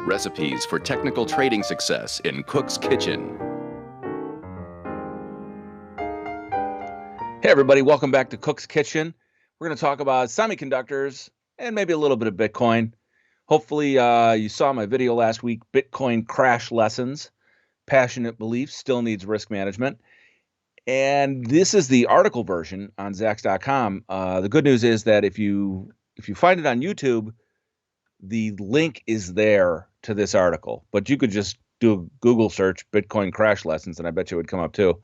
Recipes for technical trading success in Cook's Kitchen. Hey everybody, welcome back to Cook's Kitchen. We're going to talk about semiconductors and maybe a little bit of Bitcoin. Hopefully you saw my video last week, Bitcoin Crash Lessons. Passionate Belief Still Needs Risk Management. And this is the article version on Zacks.com. The good news is that if you find it on YouTube, the link is there to this article. But you could just do a Google search, Bitcoin Crash Lessons, and I bet you it would come up too.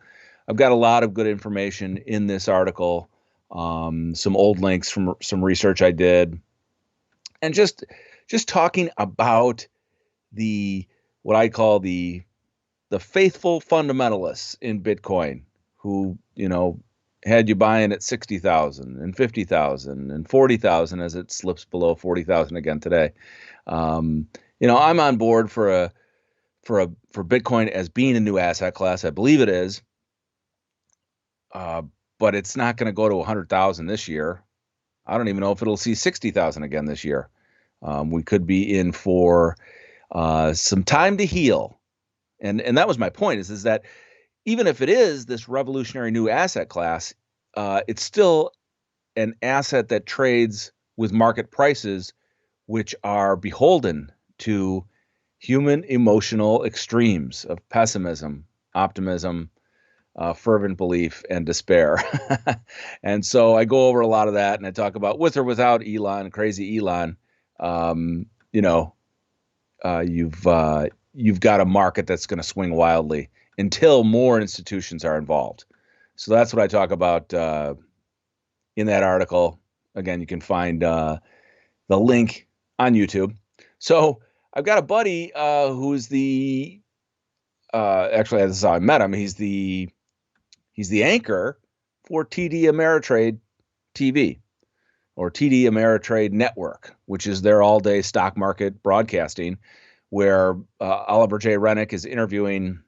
I've got a lot of good information in this article, some old links from some research I did, and just talking about what I call the faithful fundamentalists in Bitcoin who, had you buying at 60,000 and 50,000 and 40,000 as it slips below 40,000 again today. I'm on board for Bitcoin as being a new asset class. I believe it is. But it's not going to go to 100,000 this year. I don't even know if it'll see 60,000 again this year. We could be in for some time to heal. And that was my point is that even if it is this revolutionary new asset class, it's still an asset that trades with market prices, which are beholden to human emotional extremes of pessimism, optimism, fervent belief, and despair. And so I go over a lot of that, and I talk about with or without Elon, crazy Elon, you've got a market that's going to swing wildly until more institutions are involved. So that's what I talk about in that article. Again, you can find the link on YouTube. So I've got a buddy who's actually, this is how I met him. He's the anchor for TD Ameritrade TV or TD Ameritrade Network, which is their all-day stock market broadcasting, where Oliver J. Rennick is interviewing,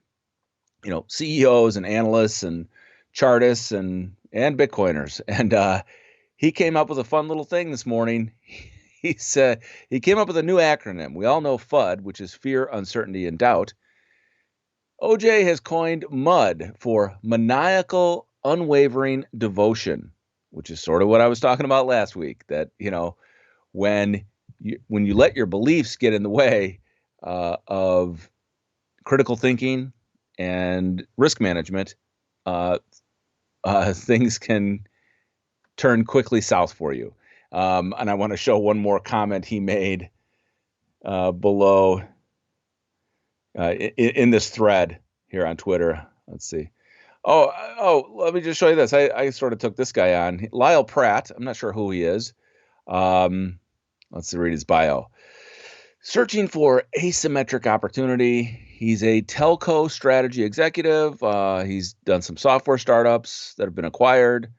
CEOs and analysts and chartists and Bitcoiners. And he came up with a fun little thing this morning. He said he came up with a new acronym. We all know FUD, which is fear, uncertainty, and doubt. OJ has coined MUD for maniacal, unwavering devotion, which is sort of what I was talking about last week. That, when you let your beliefs get in the way of critical thinking and risk management, things can turn quickly south for you. And I want to show one more comment he made below in this thread here on Twitter. Let's see. Oh, let me just show you this. I sort of took this guy on. Lyle Pratt. I'm not sure who he is. Let's read his bio. Searching for asymmetric opportunity. He's a telco strategy executive. He's done some software startups that have been acquired.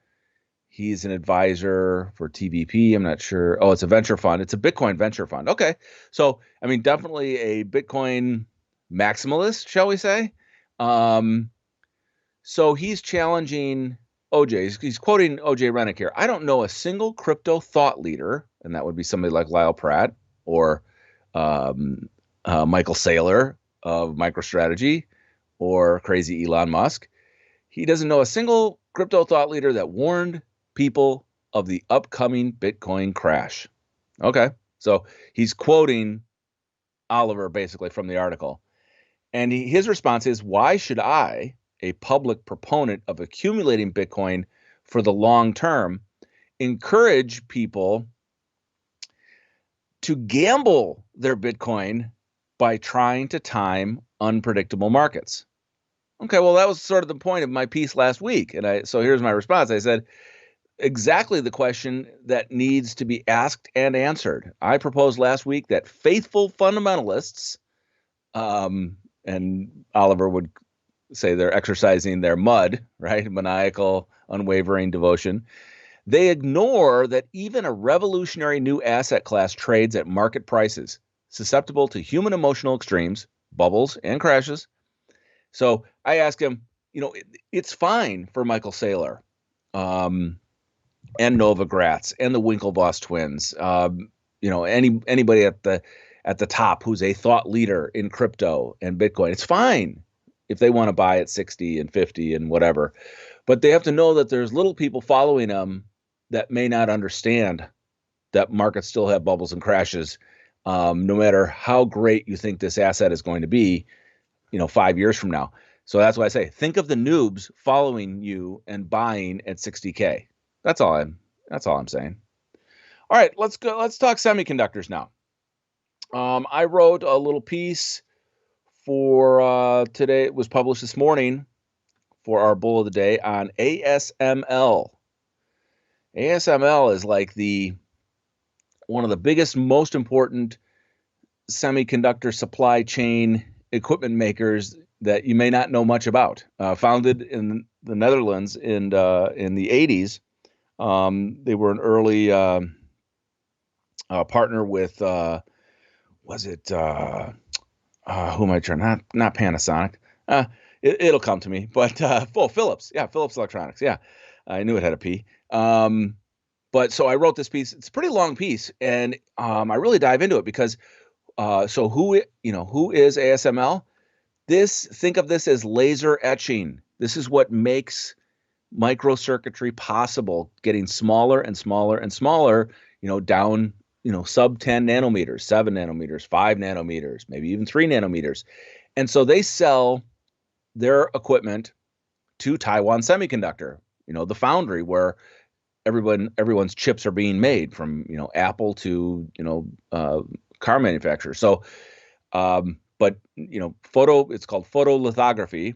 He's an advisor for TVP. I'm not sure. Oh, it's a venture fund. It's a Bitcoin venture fund. Okay. So, definitely a Bitcoin maximalist, shall we say. So he's challenging OJ. He's quoting OJ Rennick here. I don't know a single crypto thought leader, and that would be somebody like Lyle Pratt or Michael Saylor of MicroStrategy or crazy Elon Musk. He doesn't know a single crypto thought leader that warned people of the upcoming Bitcoin crash. Okay. So he's quoting Oliver basically from the article. And his response is, why should I, a public proponent of accumulating Bitcoin for the long term, encourage people to gamble their Bitcoin by trying to time unpredictable markets? Okay, well, that was sort of the point of my piece last week. And so here's my response. I said, exactly the question that needs to be asked and answered. I proposed last week that faithful fundamentalists, and Oliver would say they're exercising their MUD, right? Maniacal, unwavering devotion. They ignore that even a revolutionary new asset class trades at market prices, susceptible to human emotional extremes, bubbles, and crashes. So I asked him, it's fine for Michael Saylor and Novogratz and the Winklevoss twins, anybody at at the top who's a thought leader in crypto and Bitcoin. It's fine if they want to buy at 60 and 50 and whatever, but they have to know that there's little people following them that may not understand that markets still have bubbles and crashes. No matter how great you think this asset is going to be, 5 years from now. So that's why I say, think of the noobs following you and buying at 60K. That's all I'm saying. All right, let's go. Let's talk semiconductors now. I wrote a little piece for today. It was published this morning for our bull of the day on ASML. ASML is like one of the biggest, most important semiconductor supply chain equipment makers that you may not know much about. Founded in the Netherlands in the 80s. They were an early partner with was it who am I trying? Not Panasonic. It'll come to me, but Philips. Yeah, Philips Electronics. Yeah, I knew it had a P. But so I wrote this piece. It's a pretty long piece, and I really dive into it because so who is ASML? Think of this as laser etching. This is what makes microcircuitry possible, getting smaller and smaller and smaller, down, sub 10 nanometers, 7 nanometers, 5 nanometers, maybe even 3 nanometers. And so they sell their equipment to Taiwan Semiconductor, the foundry where everyone's chips are being made, from Apple to car manufacturers. So but it's called photolithography.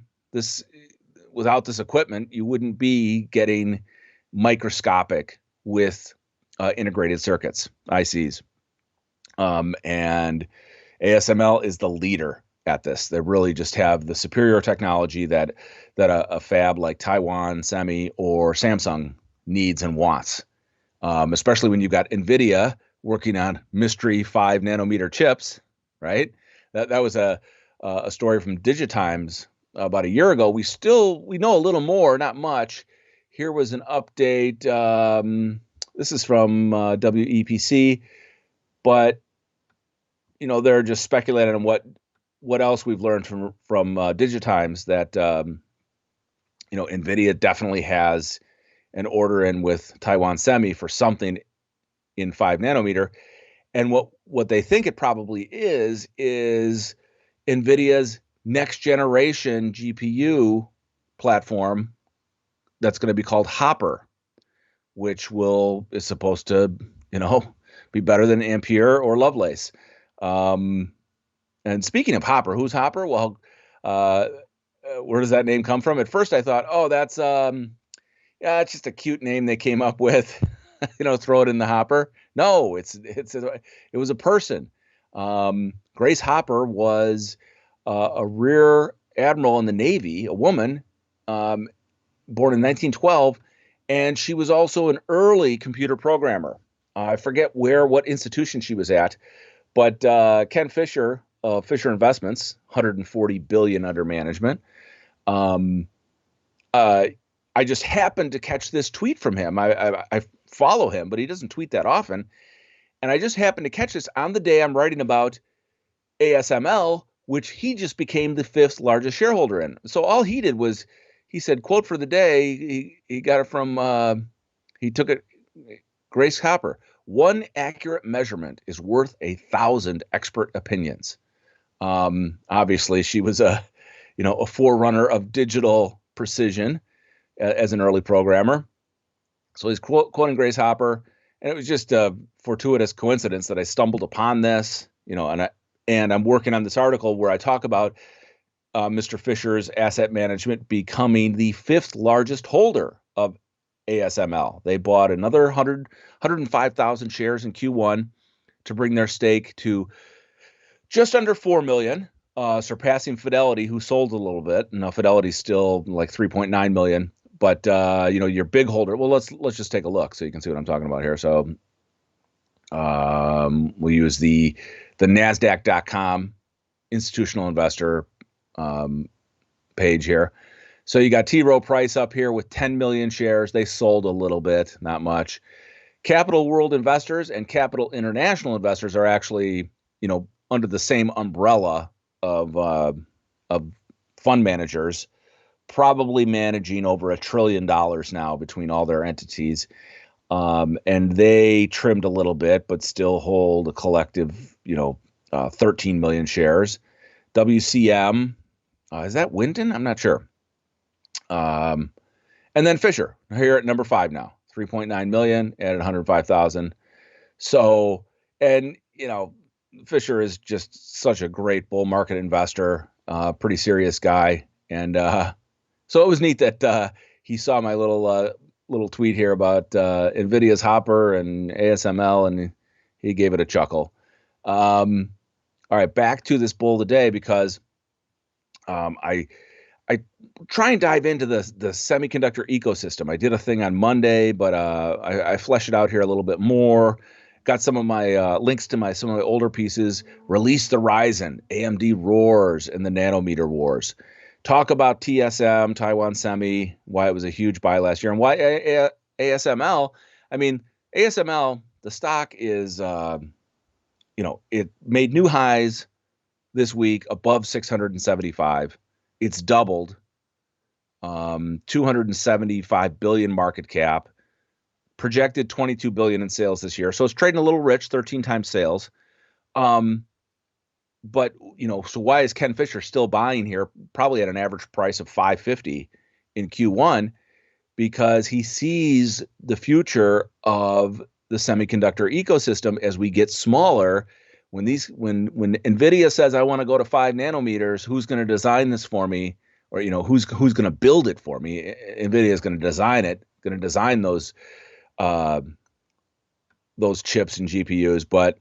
Without this equipment, you wouldn't be getting microscopic with integrated circuits, ICs. And ASML is the leader at this. They really just have the superior technology that a fab like Taiwan Semi or Samsung needs and wants, especially when you've got NVIDIA working on mystery 5 nanometer chips, right? That was a story from Digitimes about a year ago. We know a little more, not much. Here was an update. This is from WEPC, but they're just speculating on what else we've learned from Digitimes, that NVIDIA definitely has an order in with Taiwan Semi for something in 5 nanometer. And what they think it probably is NVIDIA's next generation GPU platform that's going to be called Hopper, which is supposed to, be better than Ampere or Lovelace. And speaking of Hopper, who's Hopper? Well, where does that name come from? At first I thought, oh, that's it's just a cute name they came up with, throw it in the hopper. No, it was a person. Grace Hopper was a rear admiral in the Navy, a woman, born in 1912, and she was also an early computer programmer. I forget what institution she was at, but Ken Fisher of Fisher Investments, 140 billion under management. I just happened to catch this tweet from him. I follow him, but he doesn't tweet that often. And I just happened to catch this on the day I'm writing about ASML, which he just became the 5th largest shareholder in. So all he did was, he said, quote for the day, he got it from, he took it, Grace Hopper: "One accurate measurement is worth 1,000 expert opinions." Obviously, she was a forerunner of digital precision as an early programmer. So he's quoting Grace Hopper, and it was just a fortuitous coincidence that I stumbled upon this, and I'm working on this article where I talk about Mr. Fisher's asset management becoming the 5th largest holder of ASML. They bought another 105,000 shares in Q1 to bring their stake to just under 4 million, surpassing Fidelity, who sold a little bit. Now Fidelity's still like 3.9 million. But your big holder. Well, let's just take a look so you can see what I'm talking about here. So we'll use the Nasdaq.com institutional investor page here. So you got T. Rowe Price up here with 10 million shares. They sold a little bit, not much. Capital World investors and Capital International investors are actually under the same umbrella of fund managers, probably managing over $1 trillion now between all their entities. And they trimmed a little bit, but still hold a collective, 13 million shares. WCM, is that Winton? I'm not sure. And then Fisher here at number 5 now, 3.9 million at 105,000. So, and Fisher is just such a great bull market investor, pretty serious guy. And so it was neat that he saw my little tweet here about NVIDIA's Hopper and ASML, and he gave it a chuckle. All right, back to this bull today, because I try and dive into the semiconductor ecosystem. I did a thing on Monday, but I flesh it out here a little bit more. Got some of my links to some of my older pieces. Release the Ryzen, AMD roars, and the nanometer wars. Talk about TSM, Taiwan Semi, why it was a huge buy last year, and why ASML. I mean, ASML, the stock is, it made new highs this week above 675. It's doubled, 275 billion market cap, projected 22 billion in sales this year. So it's trading a little rich, 13 times sales. But, so why is Ken Fisher still buying here, probably at an average price of 550 in Q1? Because he sees the future of the semiconductor ecosystem as we get smaller. When NVIDIA says, I want to go to 5 nanometers, who's going to design this for me? Or, who's going to build it for me? NVIDIA is going to design it, going to design those chips and GPUs,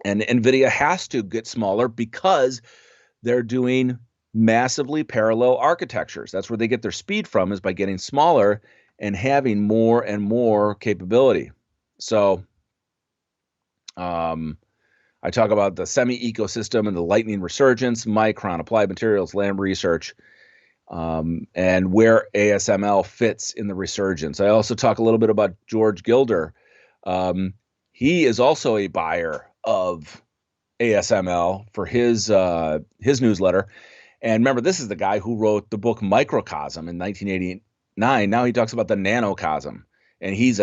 and NVIDIA has to get smaller because they're doing massively parallel architectures. That's where they get their speed from, is by getting smaller and having more and more capability. So I talk about the semi ecosystem and the lightning resurgence, Micron, Applied Materials, Lam Research, and where ASML fits in the resurgence. I also talk a little bit about George Gilder. He is also a buyer of ASML for his newsletter. And remember, this is the guy who wrote the book Microcosm in 1989. Now he talks about the Nanocosm. And he's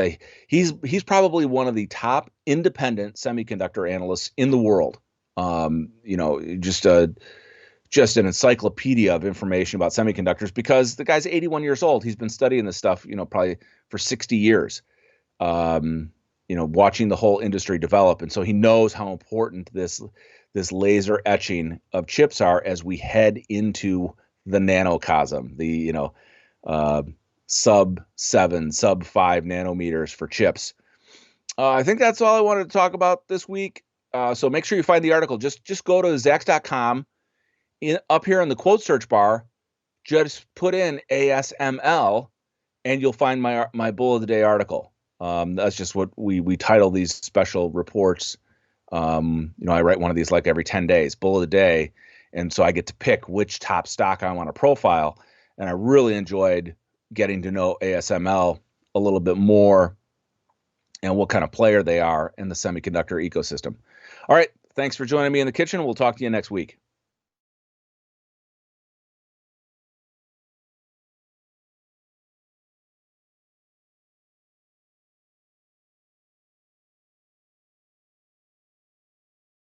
probably one of the top independent semiconductor analysts in the world. Just an encyclopedia of information about semiconductors, because the guy's 81 years old. He's been studying this stuff, probably for 60 years. Watching the whole industry develop. And so he knows how important this laser etching of chips are as we head into the nanocosm, the, sub 7, sub 5 nanometers for chips. I think that's all I wanted to talk about this week. So make sure you find the article. Just go to Zacks.com. Up here in the quote search bar, just put in ASML, and you'll find my Bull of the Day article. That's just what we title these special reports. I write one of these like every 10 days, Bull of the Day. And so I get to pick which top stock I want to profile. And I really enjoyed getting to know ASML a little bit more and what kind of player they are in the semiconductor ecosystem. All right. Thanks for joining me in the kitchen. We'll talk to you next week.